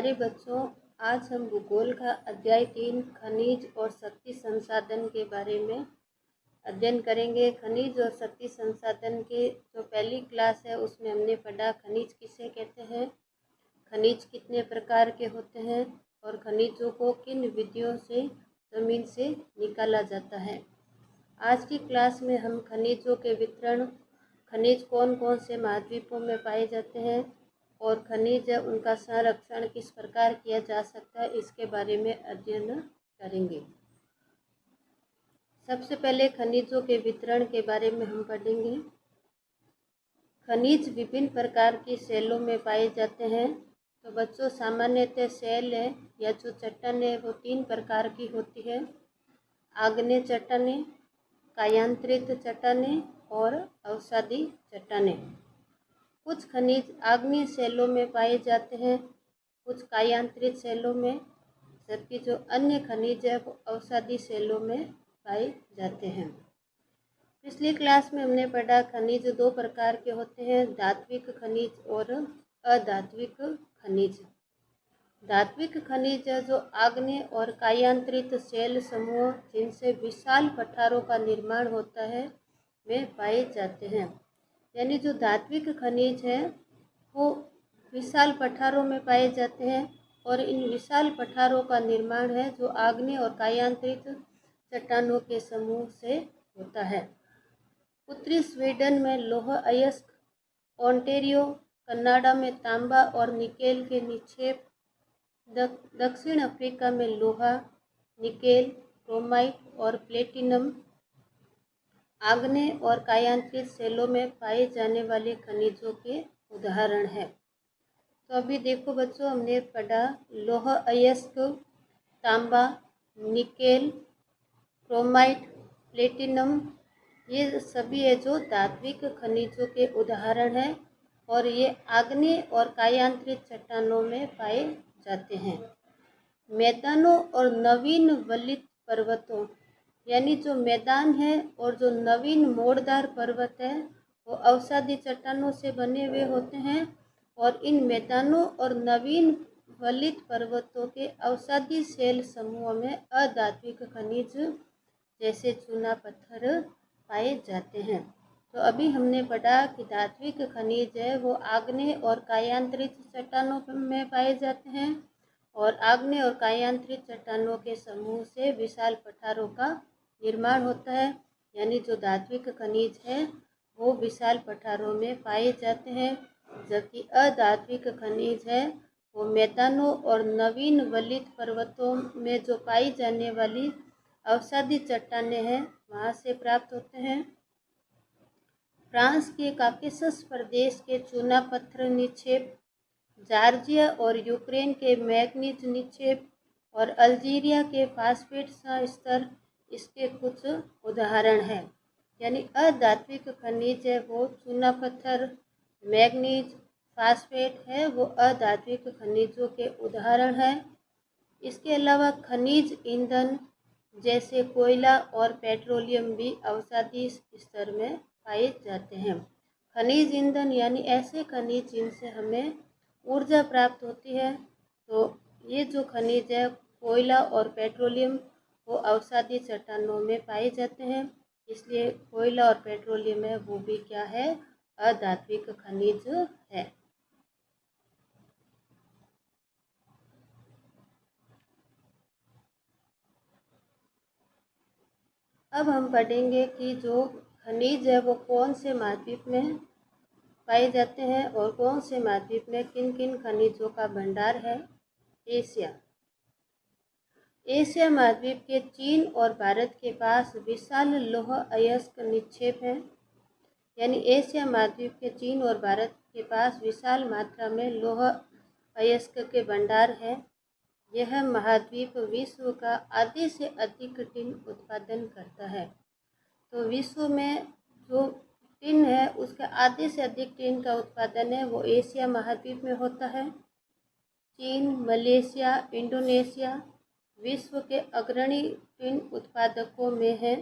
प्यारे बच्चों, आज हम भूगोल का अध्याय 3 खनिज और शक्ति संसाधन के बारे में अध्ययन करेंगे। खनिज और शक्ति संसाधन के जो पहली क्लास है उसमें हमने पढ़ा खनिज किसे कहते हैं, खनिज कितने प्रकार के होते हैं और खनिजों को किन विधियों से ज़मीन से निकाला जाता है। आज की क्लास में हम खनिजों के वितरण, खनिज कौन कौन से महाद्वीपों में पाए जाते हैं और खनिज उनका संरक्षण किस प्रकार किया जा सकता है, इसके बारे में अध्ययन करेंगे। सबसे पहले खनिजों के वितरण के बारे में हम पढ़ेंगे। खनिज विभिन्न प्रकार की सेलों में पाए जाते हैं। तो बच्चों, सामान्यतः सेल है या जो चट्टानें है वो 3 प्रकार की होती है: आग्नेय चट्टानें, कायांतरित चट्टानें और अवसादी चट्टानें। कुछ खनिज आग्नेय सेलों में पाए जाते हैं, कुछ कायांतरित सेलों में, जबकि जो अन्य खनिज है वो अवसादी सेलों में पाए जाते हैं। पिछली क्लास में हमने पढ़ा खनिज 2 प्रकार के होते हैं, धात्विक खनिज और अधात्विक खनिज। धात्विक खनिज जो आग्नेय और कायांतरित सेल समूह जिनसे विशाल पठारों का निर्माण होता है वे पाए जाते हैं। यानी जो धात्विक खनिज है वो विशाल पठारों में पाए जाते हैं और इन विशाल पठारों का निर्माण है जो आग्नेय और कायांतरित चट्टानों के समूह से होता है। उत्तरी स्वीडन में लौह अयस्क, ओंटारियो कनाडा में तांबा और निकेल के निक्षेप, दक्षिण अफ्रीका में लोहा, निकेल, क्रोमाइट और प्लेटिनम आग्नेय और कायांतरित सेलों में पाए जाने वाले खनिजों के उदाहरण हैं। तो अभी देखो बच्चों, हमने पढ़ा लौह अयस्क, तांबा, निकेल, क्रोमाइट, प्लेटिनम, ये सभी है जो धात्विक खनिजों के उदाहरण हैं और ये आग्नेय और कायांतरित चट्टानों में पाए जाते हैं। मैदानों और नवीन वलित पर्वतों, यानी जो मैदान है और जो नवीन मोड़दार पर्वत है वो अवसादी चट्टानों से बने हुए होते हैं और इन मैदानों और नवीन वलित पर्वतों के अवसादी सेल समूह में अधात्विक खनिज जैसे चूना पत्थर पाए जाते हैं। तो अभी हमने पढ़ा कि धात्विक खनिज है वो आग्नेय और कायांतरित चट्टानों में पाए जाते हैं और आग्नेय और कायांतरित चट्टानों के समूह से विशाल पठारों का निर्माण होता है। यानी जो धात्विक खनिज है वो विशाल पठारों में पाए जाते हैं, जबकि अधात्विक खनिज है वो मैदानों और नवीन वलित पर्वतों में जो पाई जाने वाली अवसादी चट्टानें हैं वहाँ से प्राप्त होते हैं। फ्रांस के काकेशस प्रदेश के चूना पत्थर निक्षेप, जॉर्जिया और यूक्रेन के मैग्नीज निक्षेप और अल्जीरिया के फास्फेट स्तर इसके कुछ उदाहरण हैं। यानी अधात्विक खनिज है वो चूना पत्थर, मैग्नीज, फास्फेट है वो अधात्विक खनिजों के उदाहरण हैं। इसके अलावा खनिज ईंधन जैसे कोयला और पेट्रोलियम भी अवसादी स्तर में पाए जाते हैं। खनिज ईंधन यानी ऐसे खनिज जिनसे हमें ऊर्जा प्राप्त होती है। तो ये जो खनिज है कोयला और पेट्रोलियम वो अवसादी चट्टानों में पाए जाते हैं, इसलिए कोयला और पेट्रोलियम है वो भी क्या है, अधात्विक खनिज है। अब हम पढ़ेंगे कि जो खनिज है वो कौन से महाद्वीप में पाए जाते हैं और कौन से महाद्वीप में किन किन खनिजों का भंडार है। एशिया महाद्वीप के चीन और भारत के पास विशाल लौह अयस्क निक्षेप हैं। यानी एशिया महाद्वीप के चीन और भारत के पास विशाल मात्रा में लौह अयस्क के भंडार हैं। यह महाद्वीप विश्व का आधे से अधिक टिन उत्पादन करता है। तो विश्व में जो टिन है उसका आधे से अधिक टिन का उत्पादन है वो एशिया महाद्वीप में होता है। चीन, मलेशिया, इंडोनेशिया विश्व के अग्रणी टिन उत्पादकों में हैं।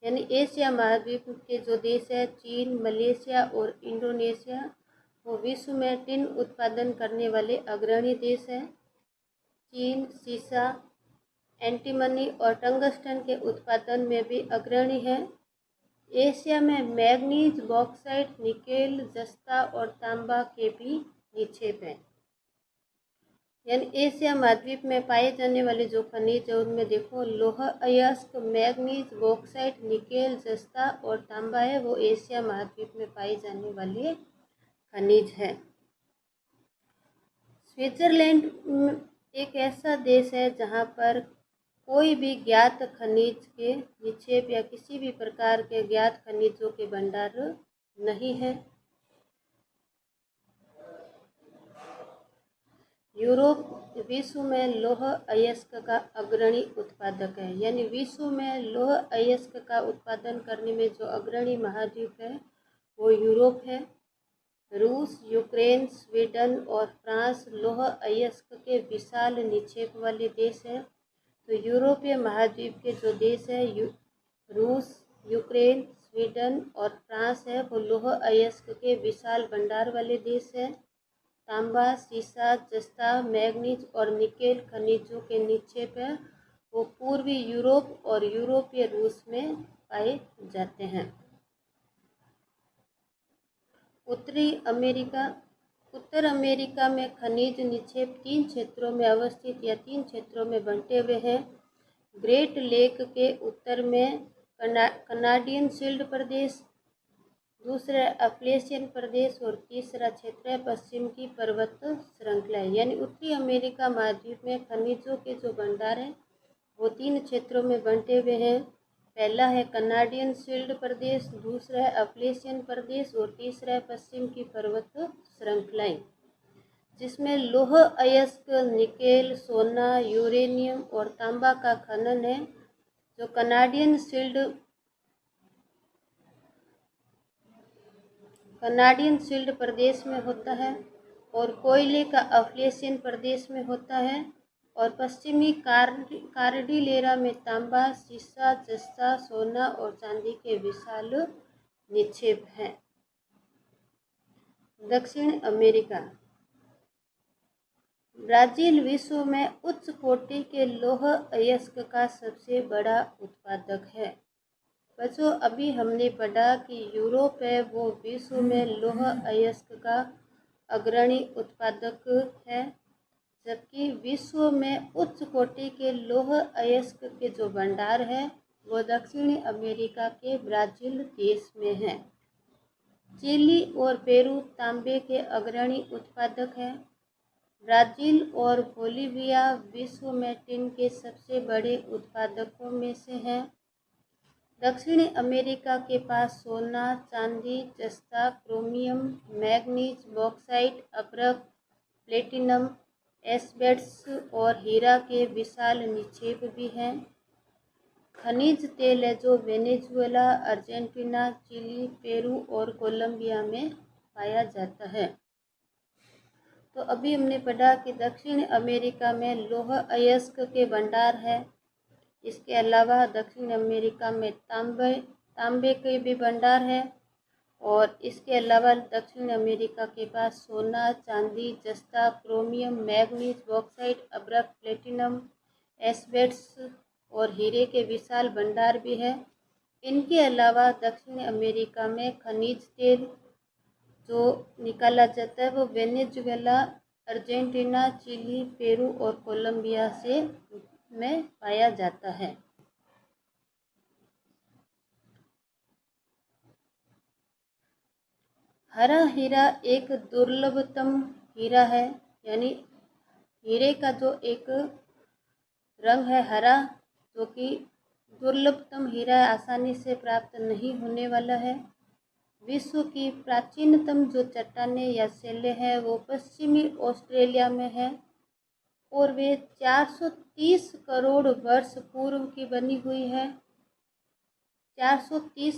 यानी एशिया महाद्वीप के जो देश है चीन, मलेशिया और इंडोनेशिया वो विश्व में टिन उत्पादन करने वाले अग्रणी देश हैं। चीन सीसा, एंटीमनी और टंगस्टन के उत्पादन में भी अग्रणी है। एशिया में मैग्नीज, बॉक्साइट, निकेल, जस्ता और तांबा के भी निक्षेप हैं। यानी एशिया महाद्वीप में पाए जाने वाले जो खनिज है उनमें देखो लौह अयस्क, मैग्नीज, बॉक्साइट, निकेल, जस्ता और तांबा है, वो एशिया महाद्वीप में पाए जाने वाले खनिज है। स्विट्जरलैंड एक ऐसा देश है जहाँ पर कोई भी ज्ञात खनिज के निक्षेप या किसी भी प्रकार के ज्ञात खनिजों के भंडार नहीं है। यूरोप विश्व में लौह अयस्क का अग्रणी उत्पादक है। यानी विश्व में लौह अयस्क का उत्पादन करने में जो अग्रणी महाद्वीप है वो यूरोप है। रूस, यूक्रेन, स्वीडन और फ्रांस लौह अयस्क के विशाल निक्षेप वाले देश हैं। तो यूरोपीय महाद्वीप के जो देश है रूस, यूक्रेन, स्वीडन और फ्रांस है, वो लौह अयस्क के विशाल भंडार वाले देश हैं। तांबा, सीसा, जस्ता, मैग्नीज और निकेल खनिजों के निक्षेप है वो पूर्वी यूरोप और यूरोपीय रूस में पाए जाते हैं। उत्तरी अमेरिका, उत्तर अमेरिका में खनिज निक्षेप 3 क्षेत्रों में अवस्थित या 3 क्षेत्रों में बंटे हुए हैं। ग्रेट लेक के उत्तर में कनाडियन शील्ड प्रदेश, दूसरा अप्लेशियन प्रदेश और तीसरा क्षेत्र है पश्चिम की पर्वत श्रृंखला। यानी उत्तरी अमेरिका महाद्वीप में खनिजों के जो भंडार हैं वो 3 क्षेत्रों में बंटे हुए हैं। पहला है कनाडियन शील्ड प्रदेश, दूसरा है अप्लेशियन प्रदेश और तीसरा है पश्चिम की पर्वत श्रृंखलाएं, जिसमें लौह अयस्क, निकेल, सोना, यूरेनियम और तांबा का खनन है। जो कनाडियन शील्ड प्रदेश में होता है और कोयले का अप्लेशियन प्रदेश में होता है और पश्चिमी कार्डिलेरा में तांबा, सीसा, जस्ता, सोना और चांदी के विशाल निक्षेप हैं। दक्षिण अमेरिका, ब्राजील विश्व में उच्च कोटि के लौह अयस्क का सबसे बड़ा उत्पादक है। बच्चों अभी हमने पढ़ा कि यूरोप है वो विश्व में लौह अयस्क का अग्रणी उत्पादक है, जबकि विश्व में उच्च कोटि के लौह अयस्क के जो भंडार है वो दक्षिणी अमेरिका के ब्राज़ील देश में है। चिली और पेरू तांबे के अग्रणी उत्पादक हैं। ब्राज़ील और बोलिविया विश्व में टिन के सबसे बड़े उत्पादकों में से हैं। दक्षिणी अमेरिका के पास सोना, चांदी, जस्ता, क्रोमियम, मैग्नीज, बॉक्साइट, अभ्रक, प्लेटिनम, एस्बेस्टस और हीरा के विशाल निक्षेप भी हैं। खनिज तेल है जो वेनेजुएला, अर्जेंटीना, चिली, पेरू और कोलंबिया में पाया जाता है। तो अभी हमने पढ़ा कि दक्षिण अमेरिका में लौह अयस्क के भंडार है। इसके अलावा दक्षिण अमेरिका में तांबे के भी भंडार है और इसके अलावा दक्षिण अमेरिका के पास सोना, चांदी, जस्ता, क्रोमियम, मैग्नीज, बॉक्साइट, अभ्रक, प्लेटिनम, एस्बेस्टस और हीरे के विशाल भंडार भी है। इनके अलावा दक्षिण अमेरिका में खनिज तेल जो निकाला जाता है वो वेनेजुएला, अर्जेंटीना, चिली, पेरू और कोलंबिया से में पाया जाता है। हरा हीरा एक दुर्लभतम हीरा है। यानी हीरे का जो एक रंग है हरा, जो कि दुर्लभतम हीरा आसानी से प्राप्त नहीं होने वाला है। विश्व की प्राचीनतम जो चट्टानें या सेले हैं वो पश्चिमी ऑस्ट्रेलिया में है और वे 430 करोड़ वर्ष पूर्व की बनी हुई है। 430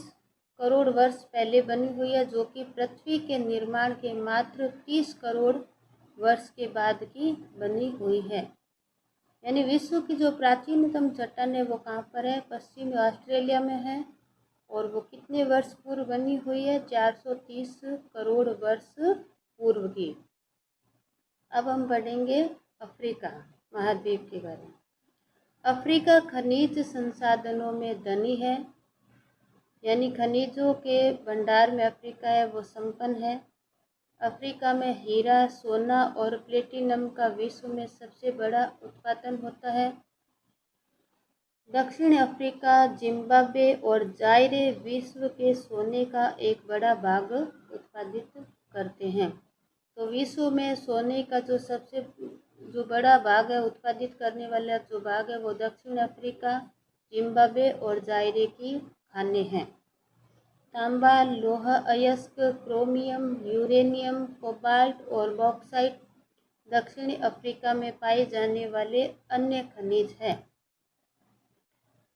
करोड़ वर्ष पहले बनी हुई है, जो कि पृथ्वी के निर्माण के मात्र 30 करोड़ वर्ष के बाद की बनी हुई है। यानी विश्व की जो प्राचीनतम चट्टान है वो कहाँ पर है? पश्चिमी ऑस्ट्रेलिया में है और वो कितने वर्ष पूर्व बनी हुई है? 430 करोड़ वर्ष पूर्व की। अब हम पढ़ेंगे अफ्रीका महाद्वीप के बारे में। अफ्रीका खनिज संसाधनों में धनी है, यानी खनिजों के भंडार में अफ्रीका है वो संपन्न है। अफ्रीका में हीरा, सोना और प्लेटिनम का विश्व में सबसे बड़ा उत्पादन होता है। दक्षिण अफ्रीका, जिम्बाब्वे और जायरे विश्व के सोने का एक बड़ा भाग उत्पादित करते हैं। तो विश्व में सोने का जो बड़ा भाग है, उत्पादित करने वाला जो भाग है वो दक्षिण अफ्रीका, जिम्बाब्वे और जायरे की खानें हैं। तांबा, लोहा अयस्क, क्रोमियम, यूरेनियम, कोबाल्ट और बॉक्साइट दक्षिणी अफ्रीका में पाए जाने वाले अन्य खनिज हैं।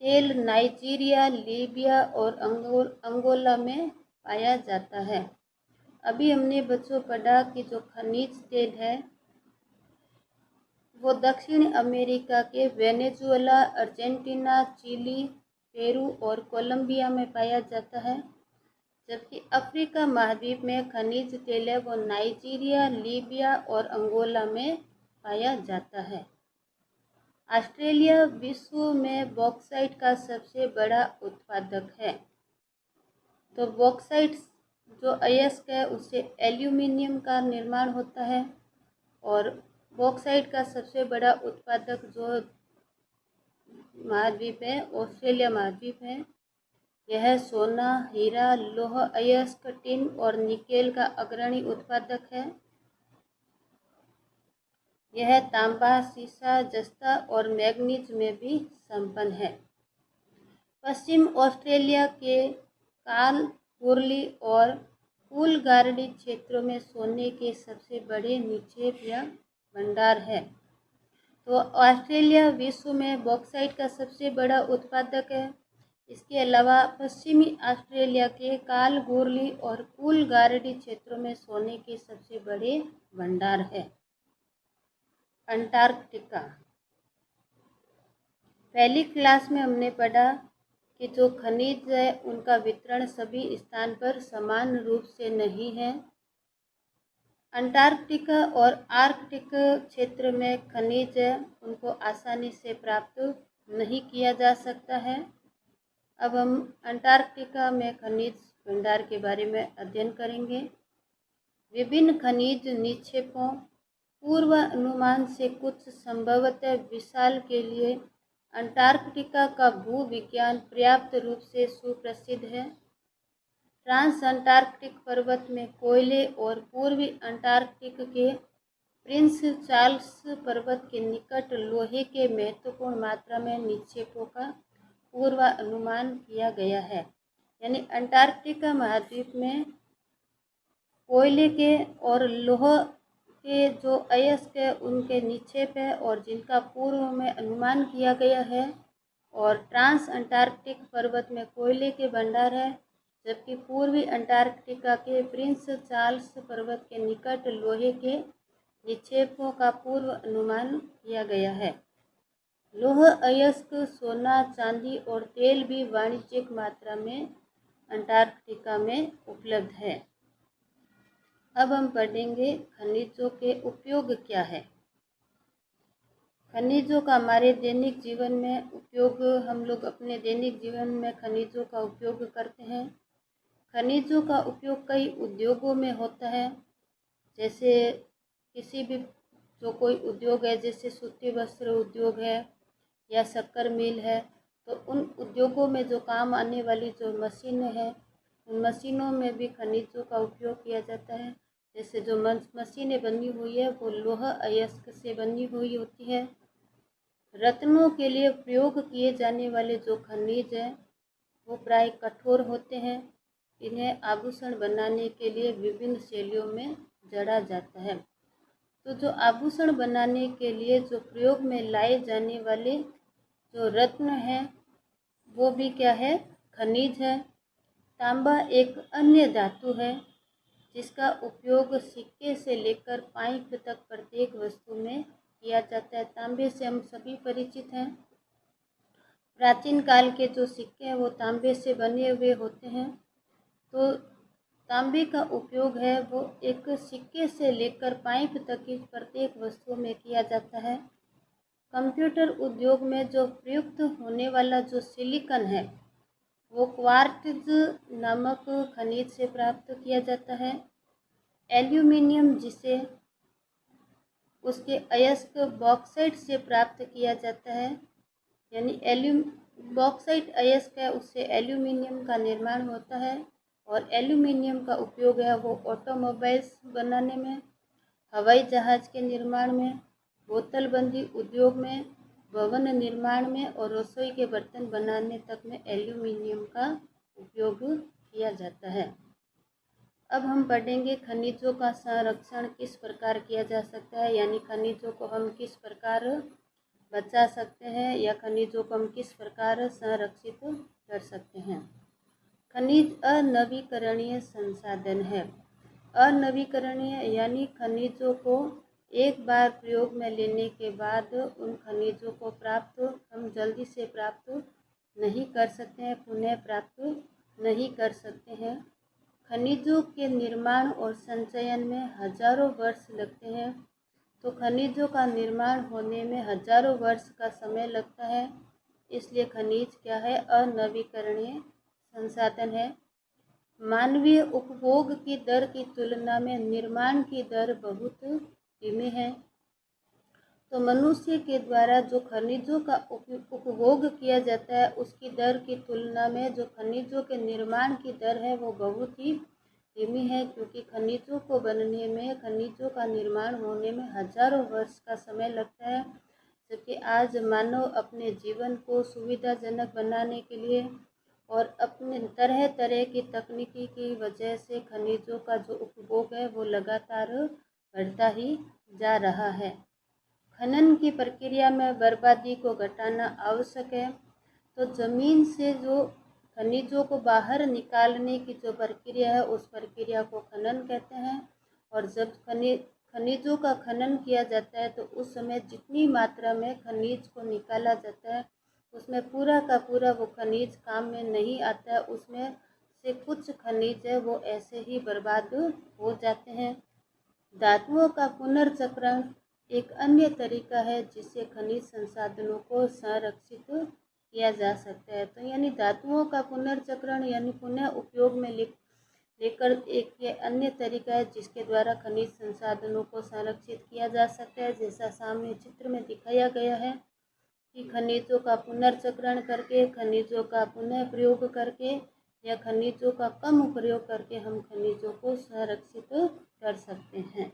तेल नाइजीरिया, लीबिया और अंगोला में पाया जाता है। अभी हमने बच्चों पढ़ा कि जो खनिज तेल है वो दक्षिण अमेरिका के वेनेजुएला, अर्जेंटीना, चिली, पेरू और कोलंबिया में पाया जाता है, जबकि अफ्रीका महाद्वीप में खनिज तेल है वो नाइजीरिया, लीबिया और अंगोला में पाया जाता है। ऑस्ट्रेलिया विश्व में बॉक्साइट का सबसे बड़ा उत्पादक है। तो बॉक्साइट जो अयस्क है उससे एल्यूमिनियम का निर्माण होता है, और बॉक्साइट का सबसे बड़ा उत्पादक जो महाद्वीप है ऑस्ट्रेलिया महाद्वीप है। यह सोना, हीरा, लौह अयस्क, टिन और निकेल का अग्रणी उत्पादक है। यह तांबा, सीसा, जस्ता और मैग्नीज में भी संपन्न है। पश्चिम ऑस्ट्रेलिया के कालगुरली और कूलगारडी क्षेत्रों में सोने के सबसे बड़े निक्षेप या भंडार है। तो ऑस्ट्रेलिया विश्व में बॉक्साइट का सबसे बड़ा उत्पादक है। इसके अलावा पश्चिमी ऑस्ट्रेलिया के कालगुरली और कूलगारडी क्षेत्रों में सोने के सबसे बड़े भंडार है। अंटार्कटिका। पहली क्लास में हमने पढ़ा कि जो खनिज है उनका वितरण सभी स्थान पर समान रूप से नहीं है। अंटार्कटिका और आर्कटिक क्षेत्र में खनिज है उनको आसानी से प्राप्त नहीं किया जा सकता है। अब हम अंटार्कटिका में खनिज भंडार के बारे में अध्ययन करेंगे। विभिन्न खनिज निक्षेपों पूर्वानुमान से कुछ संभवतः विशाल के लिए अंटार्कटिका का भूविज्ञान पर्याप्त रूप से सुप्रसिद्ध है। ट्रांस अंटार्कटिक पर्वत में कोयले और पूर्वी अंटार्कटिक के प्रिंस चार्ल्स पर्वत के निकट लोहे के महत्वपूर्ण मात्रा में निक्षेपों का पूर्वानुमान किया गया है। यानी अंटार्कटिका महाद्वीप में कोयले के और लोह के जो अयस्क है उनके निक्षेप है और जिनका पूर्व में अनुमान किया गया है। और ट्रांस अंटार्कटिक पर्वत में कोयले के भंडार है, जबकि पूर्वी अंटार्कटिका के प्रिंस चार्ल्स पर्वत के निकट लोहे के निक्षेपों का पूर्व अनुमान किया गया है। लोह अयस्क, सोना, चांदी और तेल भी वाणिज्यिक मात्रा में अंटार्कटिका में उपलब्ध है। अब हम पढ़ेंगे खनिजों के उपयोग क्या है। खनिजों का हमारे दैनिक जीवन में उपयोग, हम लोग अपने दैनिक जीवन में खनिजों का उपयोग करते हैं। खनिजों का उपयोग कई उद्योगों में होता है, जैसे किसी भी जो कोई उद्योग है, जैसे सूती वस्त्र उद्योग है या शक्कर मिल है, तो उन उद्योगों में जो काम आने वाली जो मशीनें हैं उन मशीनों में भी खनिजों का उपयोग किया जाता है। जैसे जो मशीनें बनी हुई है वो लोहा अयस्क से बनी हुई होती है। रत्नों के लिए प्रयोग किए जाने वाले जो खनिज हैं वो प्राय कठोर होते हैं। इन्हें आभूषण बनाने के लिए विभिन्न शैलियों में जड़ा जाता है। तो जो आभूषण बनाने के लिए जो प्रयोग में लाए जाने वाले जो रत्न हैं वो भी क्या है, खनिज है। तांबा एक अन्य धातु है जिसका उपयोग सिक्के से लेकर पाइप तक प्रत्येक वस्तु में किया जाता है। तांबे से हम सभी परिचित हैं। प्राचीन काल के जो सिक्के हैं वो तांबे से बने हुए होते हैं। तो तांबे का उपयोग है वो एक सिक्के से लेकर पाइप तक की प्रत्येक वस्तु में किया जाता है। कंप्यूटर उद्योग में जो प्रयुक्त होने वाला जो सिलिकॉन है वो क्वार्ट्ज नामक खनिज से प्राप्त किया जाता है। एल्यूमिनियम जिसे उसके अयस्क बॉक्साइट से प्राप्त किया जाता है, यानी बॉक्साइट अयस्क है उससे एल्यूमिनियम का निर्माण होता है और एल्यूमिनियम का उपयोग है वो ऑटोमोबाइल्स बनाने में, हवाई जहाज़ के निर्माण में, बोतलबंदी उद्योग में, भवन निर्माण में और रसोई के बर्तन बनाने तक में एल्यूमिनियम का उपयोग किया जाता है। अब हम पढ़ेंगे खनिजों का संरक्षण किस प्रकार किया जा सकता है, यानी खनिजों को हम किस प्रकार बचा सकते हैं या खनिजों को हम किस प्रकार संरक्षित कर सकते हैं। खनिज अनवीकरणीय संसाधन है। अनवीकरणीय यानी खनिजों को एक बार प्रयोग में लेने के बाद उन खनिजों को हम जल्दी से प्राप्त नहीं कर सकते हैं, पुनः प्राप्त नहीं कर सकते हैं। खनिजों के निर्माण और संचयन में हजारों वर्ष लगते हैं, तो खनिजों का निर्माण होने में हजारों वर्ष का समय लगता है। इसलिए खनिज क्या है? अनवीकरणीय संसाधन है। मानवीय उपभोग की दर की तुलना में निर्माण की दर बहुत धीमी है। तो मनुष्य के द्वारा जो खनिजों का उपभोग किया जाता है उसकी दर की तुलना में जो खनिजों के निर्माण की दर है वो बहुत ही धीमी है, क्योंकि खनिजों को बनने में, खनिजों का निर्माण होने में हजारों वर्ष का समय लगता है। जबकि आज मानव अपने जीवन को सुविधाजनक बनाने के लिए और अपने तरह तरह की तकनीकी की वजह से खनिजों का जो उपभोग है वो लगातार बढ़ता ही जा रहा है। खनन की प्रक्रिया में बर्बादी को घटाना आवश्यक है। तो ज़मीन से जो खनिजों को बाहर निकालने की जो प्रक्रिया है उस प्रक्रिया को खनन कहते हैं। और जब खनिजों का खनन किया जाता है तो उस समय जितनी मात्रा में खनिज को निकाला जाता है उसमें पूरा का पूरा वो खनिज काम में नहीं आता है, उसमें से कुछ खनिज है वो ऐसे ही बर्बाद हो जाते हैं। धातुओं का पुनर्चक्रण एक अन्य तरीका है जिससे खनिज संसाधनों को संरक्षित किया जा सकता है। तो यानी धातुओं का पुनर्चक्रण यानी पुनः उपयोग में लेकर एक ये अन्य तरीका है जिसके द्वारा खनिज संसाधनों को संरक्षित किया जा सकता है। जैसा सामने चित्र में दिखाया गया है कि खनिजों का पुनर्चक्रण करके, खनिजों का पुनः प्रयोग करके या खनिजों का कम प्रयोग करके हम खनिजों को संरक्षित कर सकते हैं।